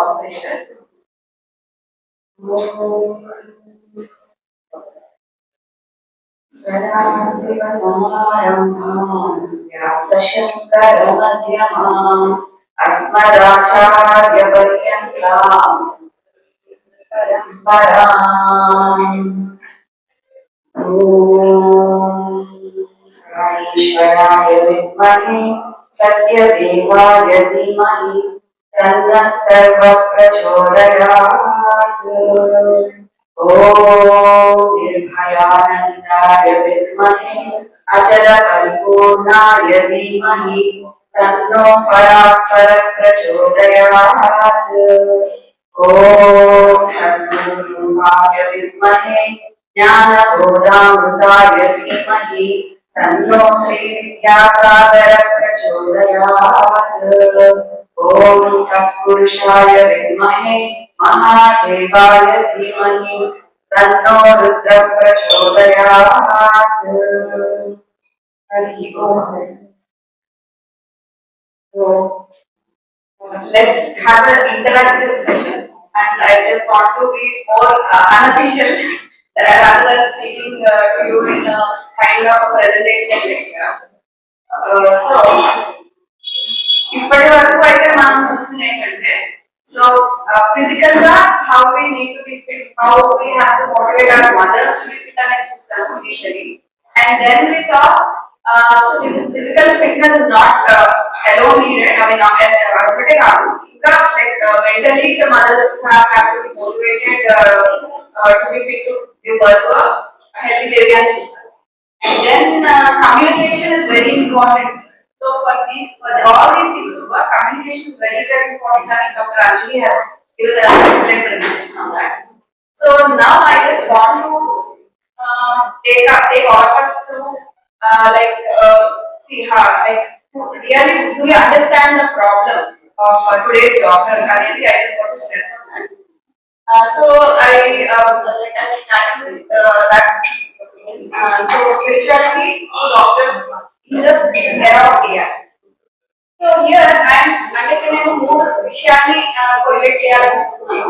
operated. सदाशिवसमारम्भाम् व्यासशङ्करमध्यमाम् अस्मदाचार्यपर्यन्ताम् परम्पराम् ॐ ईश्वराय विद्महे सत्यदेवाय धीमहि तन्नः सर्वः प्रचोदयात् ॐ निर्भयानन्दाय विद्महे अचलपरिपूर्णाय धीमहि तन्नो परात्परः प्रचोदयात् ॐ सद्गुरुरूपाय विद्महे ज्ञानबोधामृताय धीमहि तन्नो श्रीविद्यासागरः प्रचोदयात् ॐ तत्पुरुषाय विद्महे महादेवाय धीमहि तन्नो रुद्रः प्रचोदयात् हरि ओम्। So let's have an interactive session, and I just want to be more unofficial rather than speaking to you in a kind of a presentation lecture. So ఇప్పటి వరకు అయితే మనం చూసింది ఏంటంటే సో ఫిజికల్ గా how we need to be fit, how we have to motivate our mothers to be fit అనేది చూసాము initially. And then we saw so physical fitness is not alone needed. I mean, ఒకటే కాదు, ఇంకా like mentally the mothers have to be motivated to be fit to give birth to healthy baby అని చూసాము. And then communication is very important. So for all these things to work, communication is very, very important. I mean, Dr. Anjali has given an excellent presentation on that. So now I just want to take all of us to see how, like, really do we understand the problem of today's doctors? I just want to stress on that. So I'm starting with that. So spirituality for doctors in the era of AI. So here I'm understanding more visually correlate cheyalantunnanu.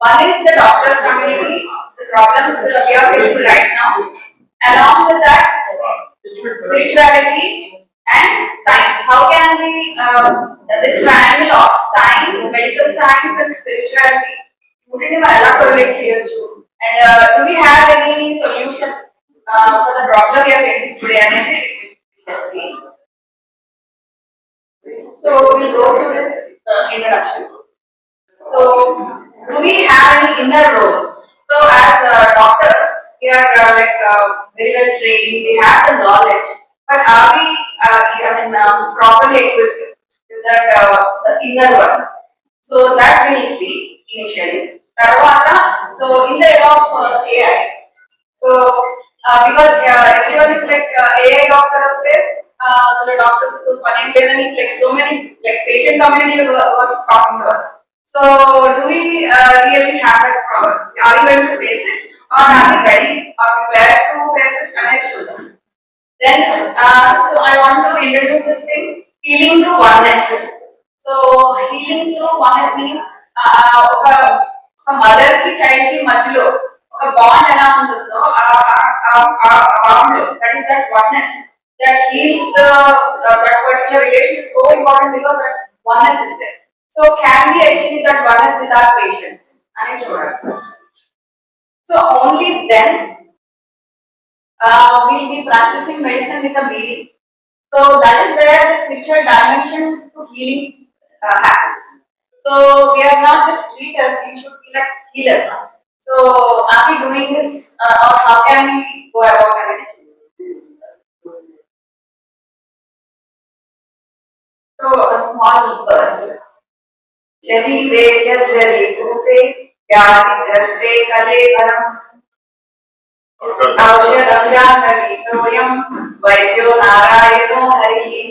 One is the doctors community, the problems that we are facing right now. Along with that, spirituality and science. How can we this triangle of science, medical science and spirituality, wouldn't we correlate cheyochu? And do we have any solution for the problem we are facing today? Let's see. So we'll go through this introduction. So do we have any inner role? So as doctors, we are very well trained, we have the knowledge, but are we properly equipped with that the inner work? So that we'll see initially. So in the era of AI, so because everyone is like AI doctors there, so the doctors like so many like patient community were talking to us. So do we really have that problem? Are we going to face it, or are we ready or prepared to face it? Then so I want to introduce this thing, healing through oneness. So healing through oneness means ఒక mother కి child కి మధ్యలో ఒక bond ఎలా ఉంటుందో ఆ bond, that is that oneness that heals that particular relation is so important because that oneness is there. So can we achieve that oneness with our patients? So only then we'll be practicing medicine with a meaning. So that is where the spiritual dimension to healing happens. So we are not just treaters, we should be like healers. So are we doing this or how can we go about it? So a small verse. Jarire jarjari bhute vyadigraste kalevaram aushadam janari toyam vaidyo narayano harihi.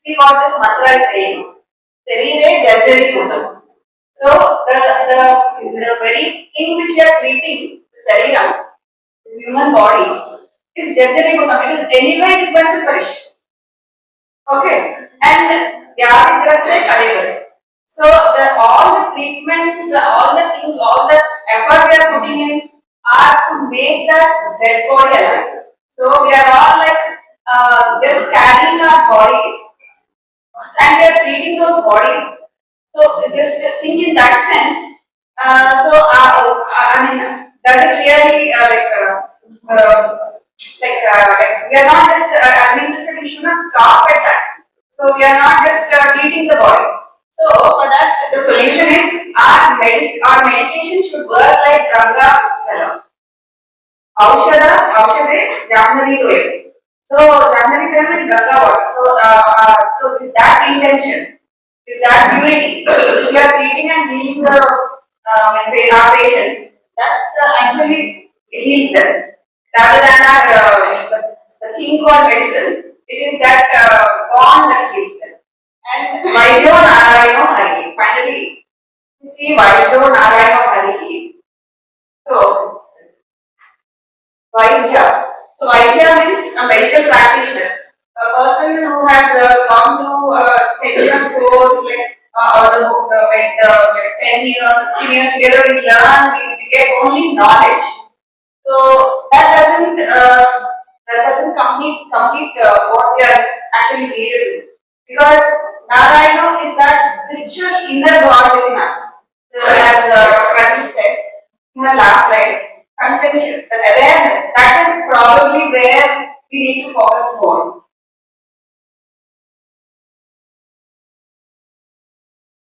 See what this mantra is saying. Jarire jarjari bhutam. So the very thing which we are treating, Sariram, the human body, is jarjari bhutam. It is anyway it is going to perish. Okay, and vyadigraste kalevaram. So all the treatment injections, all the things, all the effort we are putting in are to make that dead body alive. So we are all like just carrying our bodies and we are treating those bodies. So just think in that sense. I mean, does it really like we are not just I mean to say we should not stop at that. So we are not just treating the bodies. So for that, the solution is our medication should work like Ganga Jalam. Aushade, Jamnavi Roy. So Jamnavi Roy and Ganga water. So with that intention, with that purity, we are treating and healing our patients. That actually heals them. Rather than the thing called medicine, it is that bond that heals them. And Vaidyo Narayano Hari. Finally, you see Vaidyo Narayano Hari. So Vaidya. So Vaidya means a medical practitioner, a person who has gone through 10 years course, like 10 years, 15 years together. We learn, we get only knowledge. So that doesn't complete what we are actually needed to. Because Narayana is that spiritual inner God within us. So as Rati said in the last slide, conscientious, the awareness, that is probably where we need to focus more.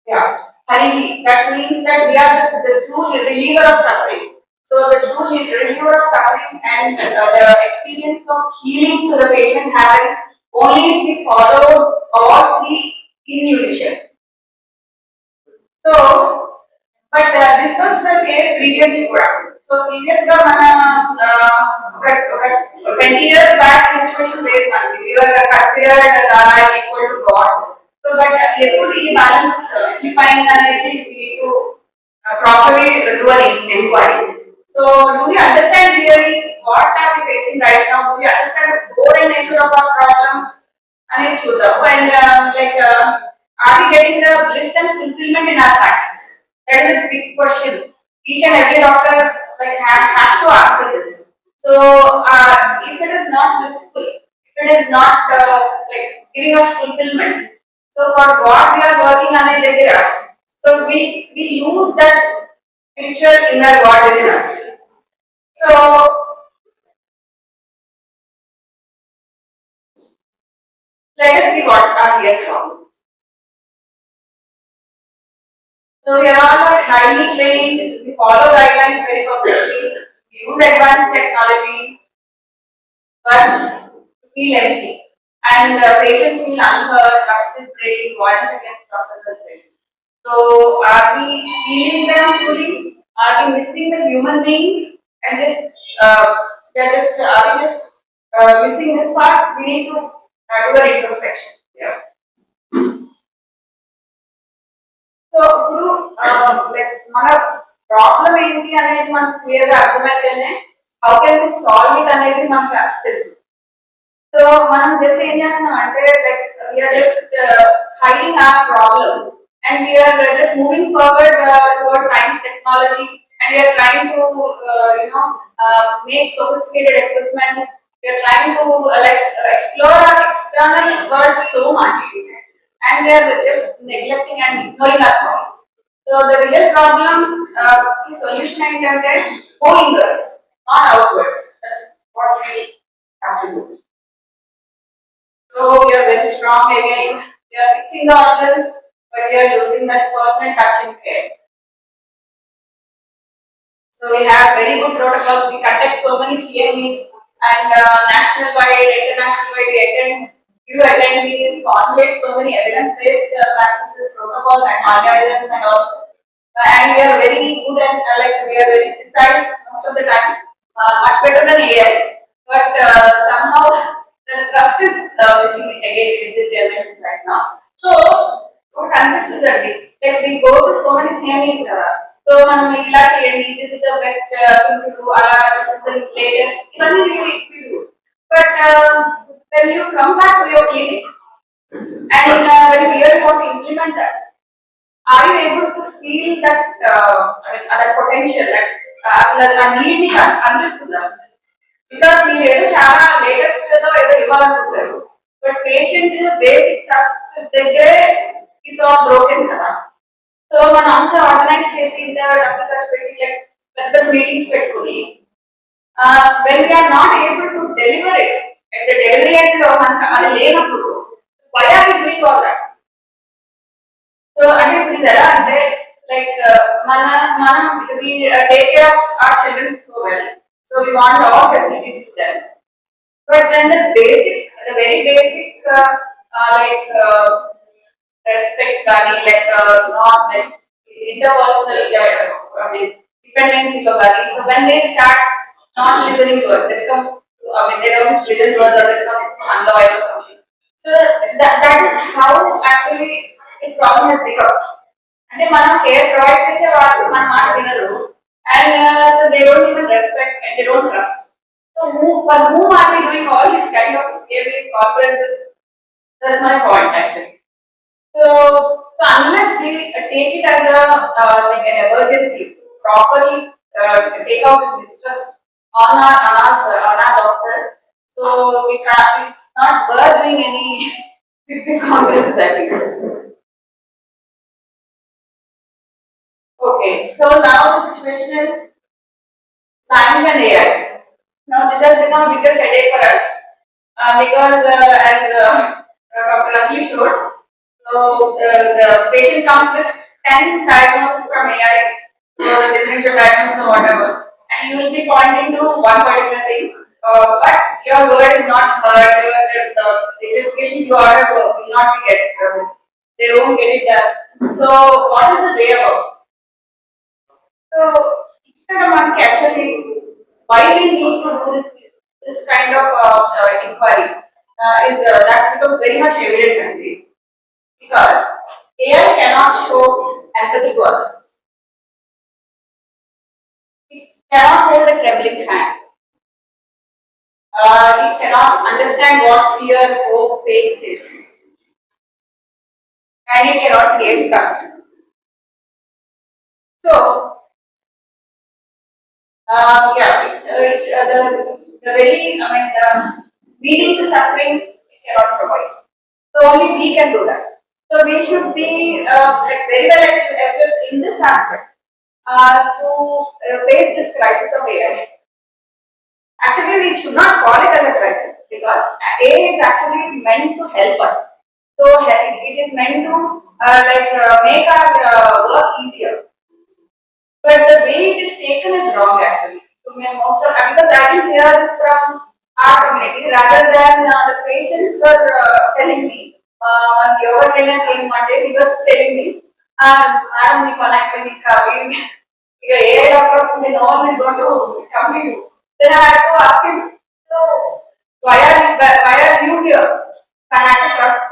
Yeah. Hari, that means that we are the true reliever of suffering. So the true reliever of suffering and the experience of healing to the patient happens only if we follow all three in unison. So, but this was the case previously. So previously, ఒక 20 years back, the situation లేదు మనకి. We were considered equal to God. So, but ఎప్పుడు ఈ balance defined అనేది we need to properly do an inquiry. So, do we understand really what are we facing right now? Do we understand the core and nature of our problem? అనేది చూద్దాం. And are we getting the bliss and fulfillment in our practice? That is a big question. Each and every doctor have to answer this. So if it is not blissful, if it is not giving us fulfillment, so for what we are working on a Jaggira, so we lose that spiritual inner God within us. So let us see what are real problems. So we are all highly trained, we follow guidelines very perfectly, we use advanced technology, but feel empty. And patients feel unheard, trust is breaking, violence against doctors is breaking. So are we healing them fully? Are we missing the human being? And are we just missing this part? We need to do an introspection. Yeah. So ఇప్పుడు మన problem ఏంటి అనేది మనకు clear గా అర్థమైతేనే how can we solve it అనేది మనకు తెలుసు. సో మనం జస్ట్ ఏం చేస్తున్నాం అంటే we're just hiding our problem and we're just moving forward toward science technology and we're trying to make sophisticated equipments. We are trying to explore our external world so much. And they are just neglecting and ignoring our problem. So the real problem, the solution I intended, go inwards, not outwards. That's what we have to do. So we are very strong again. We are fixing the organs, but we are losing that personal touch and care. So we have very good protocols. We conduct so many CMEs and national wide, international wide. We attend. We formulate so many evidence-based practices, protocols, and algorithms and all. And we are very good and we are very precise most of the time, much better than AI. But somehow the trust is missing again in this generation right now. So what happens is that we go to so many CMEs. So this is the best thing to do. This is the latest. Even we do. But when you come back to your clinic and when you really want to implement that, are you able to feel that that potential that అసలు ఆ need ని అందిస్తుందా? Because మీరు ఏదో చాలా latest గా ఏదో ఇవ్వాలనుకుంటారు, but patient basic trust దగ్గరే ఇట్స్ ఆల్ బ్రోకెన్ కదా. సో మనం అంతా ఆర్గనైజ్ చేసి డబ్బులు ఖర్చు పెట్టి లైక్ పెద్ద మీటింగ్స్ పెట్టుకుని when we are not able to deliver it at the delivery end లో మనకు అది లేనప్పుడు why are we doing all that? So అంటే ఇప్పుడు ఇది ఎలా అంటే లైక్ మన మనం we take care of our children so well, so we want all facilities to them, but then the very basic like respect కానీ like not like interpersonal I mean dependency లో కానీ, so when they start not listening to us, they become I mean they don't listen to us or they become unloyal or something. So that is how actually this problem has become. అంటే మనం care provide చేసే వాళ్ళు మన మాట వినరు, and so they don't even respect and they don't trust. So for whom are we doing all this kind of behaviors, conferences? That's my point actually. So, so unless we take it as a like an emergency, properly take out this distress on our doctors, so we can it's not worth doing any big conferences, I think. Okay, so now the situation is science and AI. Now this has become a biggest headache for us because as Dr. Rajeev showed, so the patient comes with 10 diagnoses from AI, so the differential diagnosis or whatever, and you will be pointing to one particular thing, but your word is not heard, the investigations you ordered will not be get, they won't get it done. So what is the way about? So actually, why we need to do this kind of inquiry is that becomes very much evident today. Because AI cannot show empathy to others. It cannot hold a trembling hand. It cannot understand what fear, hope, faith is. And it cannot create trust. So, the very, I mean, the meaning to suffering, it cannot provide. So only we can do that. So we should be like very well equipped in this aspect to face this crisis of AI. Actually, we should not call it as a crisis because AI is actually meant to help us. So it is meant to make our work easier. But the way it is taken is wrong actually. So most of because I didn't hear this from our community, rather than the patients were telling me. Yoga trainer came one day, he was telling me, "Madam, we connect with the AI doctors, no one is going to come to you." Then I had to ask him, "So why are you here? I had to trust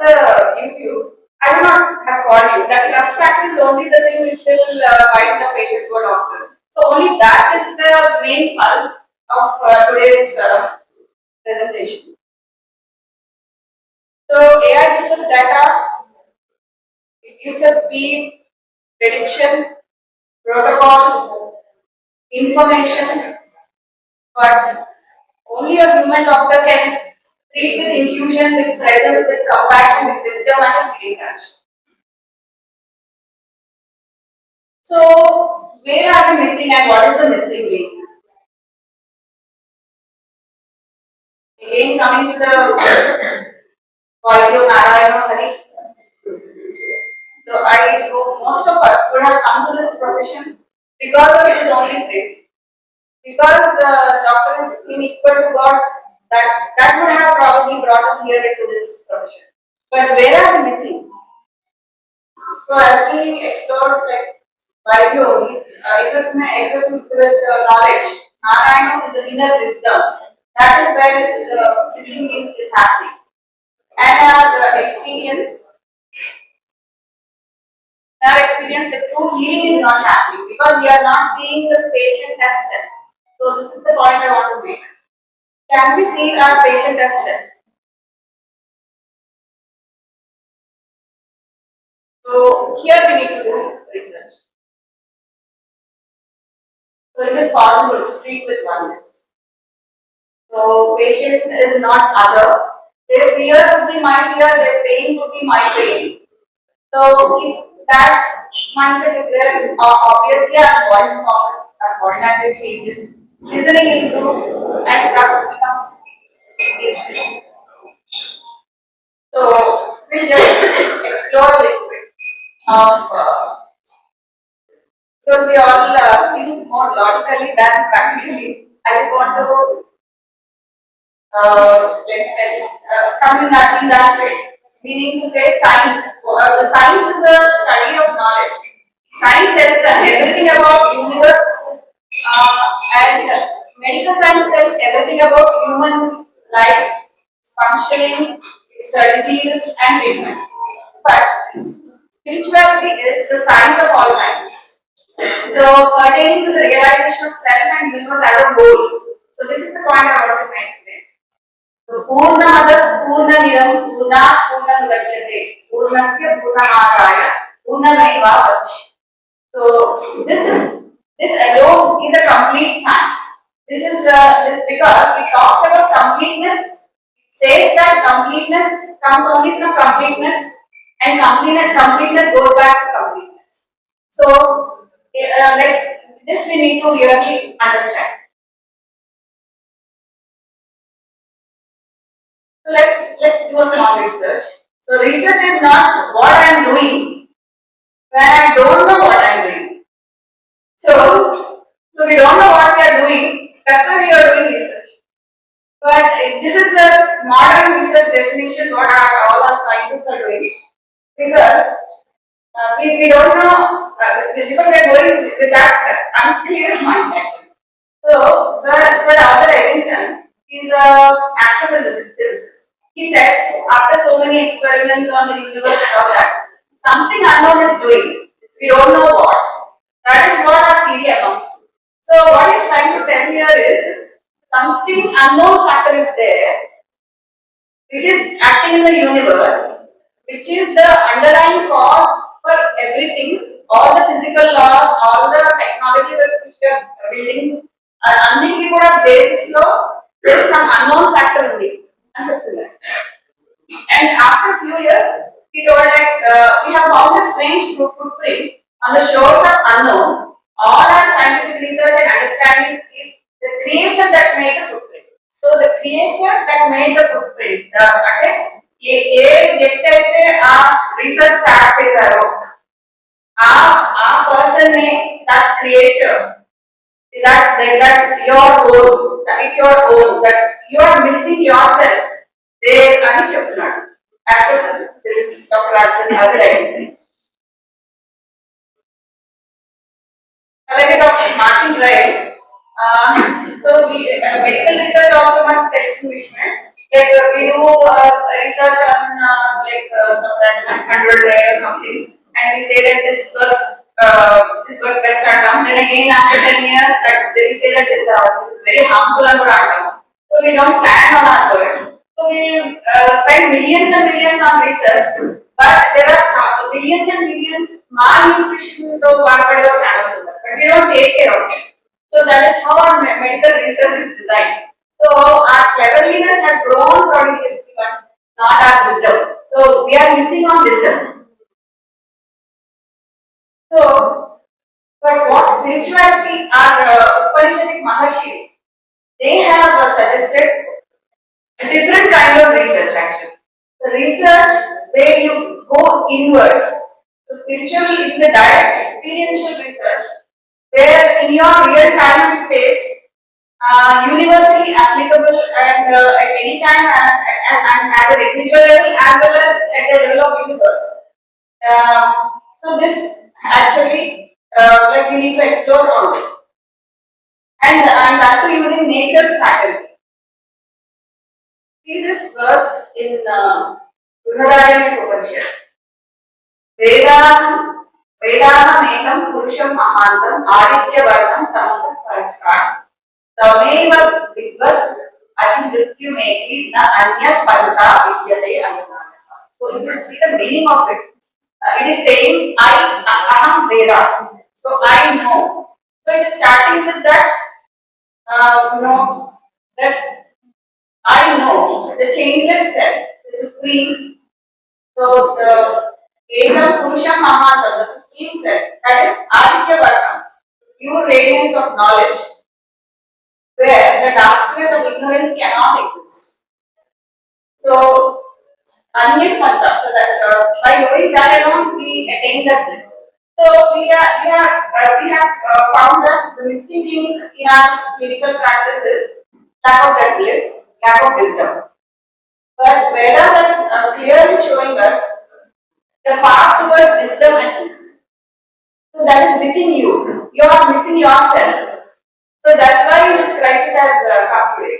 YouTube. I will not have called you. That trust factor is only the thing which will bind the patient to a doctor. So only that is the main pulse of today's presentation." So AI gives us data, it gives us speed, prediction, protocol, information, but only a human doctor can treat with infusion, with presence, with compassion, with wisdom and a healing touch. So where are we missing and what is the missing link? Again coming to the quality of Narayana Hari. So I hope most of us would have come to this profession because of his only grace. Because the doctor is equal to God, that would have probably brought us here into this profession. But where are we missing? So as we explored like Vaidyo, he's equipped with knowledge. Narayana is the inner wisdom. That is where the missing link is happening. And our experience, the true healing is not happening because we are not seeing the patient as self. So this is the point I want to make. Can we see our patient as self? So here we need to do research. So is it possible to treat with oneness? So patient is not other. Their fear could be my fear, their pain could be my pain. So if that mindset is there, obviously our voice softens, our body language changes, listening improves, and trust becomes instant. So we'll just explore a little bit of because we all think more logically than practically. I just want to come in that way. Meaning to say science. The science is a study of knowledge. Science tells us everything about universe, and medical science tells everything about human life, functioning, its diseases and treatment. But spirituality is the science of all sciences. So pertaining to the realization of self and universe as a whole. So this is the point I want to make today. So Purnamada Purnamidam Purna Purnamudachyate Purnasya Purnamadaya Purnameva Vasishyate. So this alone is a complete science. This is this because it talks about completeness. It says that completeness comes only from completeness, and completeness goes back to completeness. So like this we need to really understand. So let's do a small research. So research is not what I am doing when I don't know what I am doing. So we don't know what we are doing. That's why we are doing research. But this is the modern research definition what all our scientists are doing because we don't know because we are going with that unclear mind actually. So Sir Albert Eddington is a astrophysicist. He said after so many experiments on the universe and all that, something unknown is doing. We don't know what. That is what our theory amounts to. So what he's trying to tell here is something unknown factor is there, which is acting in the universe, which is the underlying cause for everything, all the physical laws, all the technology that which we are building, అన్నిటికీ కూడా basis లో there is some unknown factor ఉంది అని చెప్తున్నారు. And after a few years, he told like we have found a strange footprint on the shores of unknown. All our scientific research and understanding is the creature that made the footprint. So the creature that made the footprint, అంటే ఏ వ్యక్తి అయితే ఆ research start చేశారో ఆ person ని that creature that your own, that is your own, that you are missing yourself. They అని చెప్తున్నాడు. Astrophysicist Dr. Albert Einstein. అలాగే doctor Marshall Wright. So we medical research also మనకు తెలిసిన విషయమే. Like we do research on some randomized controlled trial or something, and we say that this works best at then again after 10 years that they say that this is very harmful and random. So we don't stand on our word. So we spend millions and millions on research, but there are billions and billions malnutrition though channel, but we don't take care of it. So that is how our medical research is designed. So our cleverness has grown prodigiously, but not our wisdom. So we are missing on wisdom. So, but what spirituality are Upanishadic Maharshis? They have suggested a different kind of research actually. The research where you go inwards. So spiritual is a direct experiential research where in your real time and space, universally applicable and at any time and as a individual level as well as at the level of universe. So this actually like we need to explore all this and that too using nature's faculty. See this verse in Brihadaranyaka Upanishad. Vedanam Purusham Mahantam Aditya Varnam Tamasa Paraskar Tameva Vidvat Ati Mrityu Meti Na Anya Panta Vidyate Ayanaka. So you will see the meaning of it. It is saying Aham Veda. So I know. So it is starting with that, that I know, the changeless self, the supreme. So the Ekam Purusha Mahatma, the supreme self, that is Aditya Varna, pure radiance of knowledge, where the darkness of ignorance cannot exist. So Anyat Panta, so that by doing that alone we attain that bliss. So we have found that the missing link in our clinical practice is lack of that bliss, lack of wisdom. But Vedas are clearly showing us the path towards wisdom and peace. So that is within you. You are missing yourself. So that's why this crisis has come today.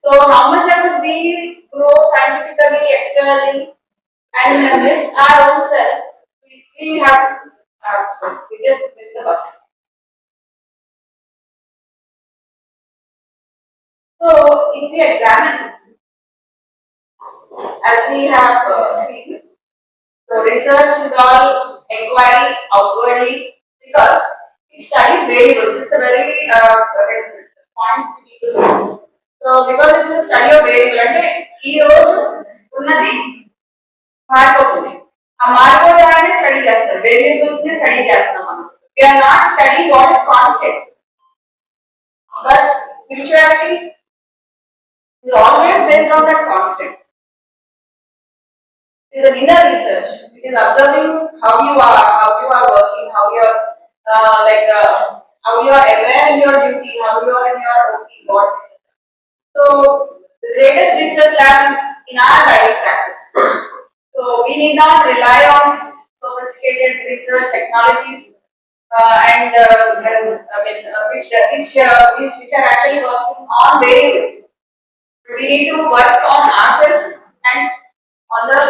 So how much ever we grow scientifically, externally, and miss our own self, we have we just miss the bus. So if we examine, as we have seen, so research is all inquiry outwardly because it studies variables. It's a very point we need to know. So because it is a study of variable, అంటే ఈ రోజు ఉన్నది మారిపోతుంది. ఆ మారిపోయేదాన్ని study చేస్తారు. Variables ని study చేస్తాం మనం. We are not studying what is constant. But spirituality is always based on that constant. It is an inner research. It is observing how you are working, how you are how you are aware in your duty, how you are in your OT, what. So the greatest research lab is in our daily practice. So we need not rely on sophisticated research technologies which are actually working on variables. We need to work on ourselves and on the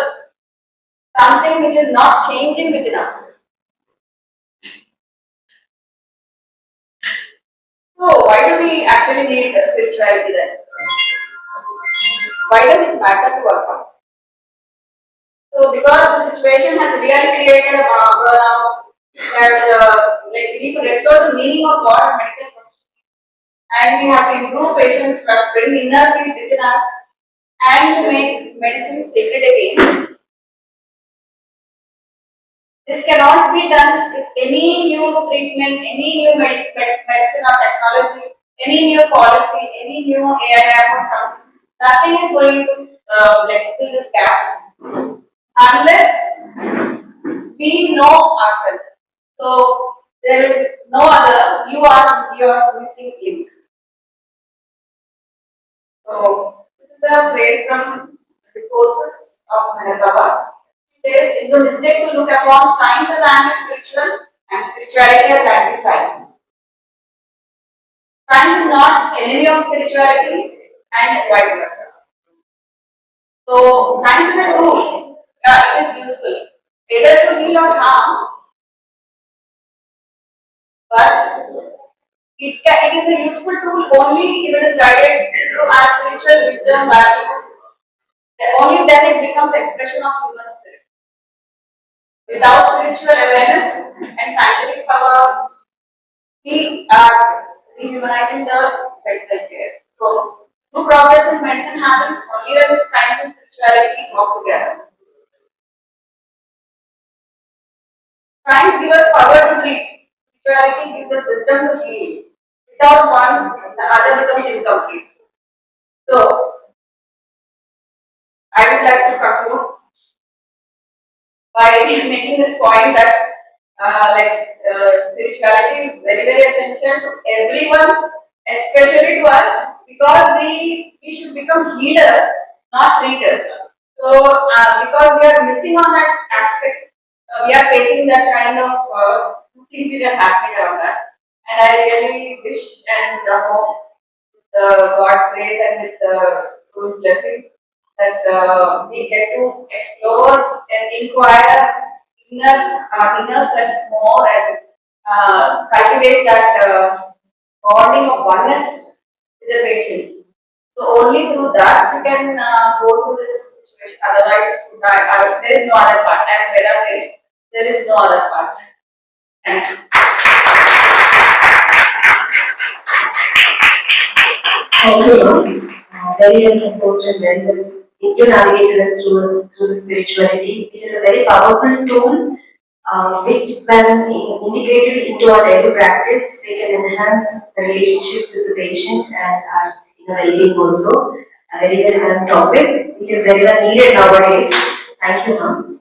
something which is not changing within us. So why do we actually need spirituality then? Why does it matter to us? So because the situation has really created a burnout, that we need to restore the meaning of what medical profession, and we have to improve patients' trust, bring inner peace within us, and to make medicine sacred again. This cannot be done with any new treatment, any new medicine or technology, any new policy, any new AIM or something. Nothing is going to fill this gap unless we know ourselves. So there is no other. You are your missing link. So this is a phrase from Discourses of Meher. It is a mistake to look upon science as anti-spiritual and spirituality as anti-science. Science is not enemy of spirituality and vice versa. So science is a tool. It is useful either to heal or harm, but it is a useful tool only if it is guided through our spiritual wisdom values. Only then it becomes expression of human spirit. Without spiritual awareness and scientific power, we are dehumanizing the medical care. So, true progress in medicine happens only when science and spirituality work together. Science gives us power to treat. Spirituality gives us wisdom to heal. Without one, the other becomes incomplete. So, I would like to conclude by making this point that spirituality is very, very essential to everyone, especially to us, because we should become healers, not treaters. So because we are missing on that aspect, we are facing that kind of things which are happening around us, and I really wish and hope God's grace and with Guru's blessing that we get to explore and inquire inner self more and cultivate that bonding of oneness with the patient. So only through that we can go through this Otherwise, there is no other part. As Veda says, there is no other part. Thank you. Thank you, ma'am. Very well composed and very well. You navigated us through the spirituality, which is a very powerful tool, which when integrated into our daily practice, we can enhance the relationship with the patient and our inner well-being also. A very well done topic, which is very well needed nowadays. Thank you, ma'am.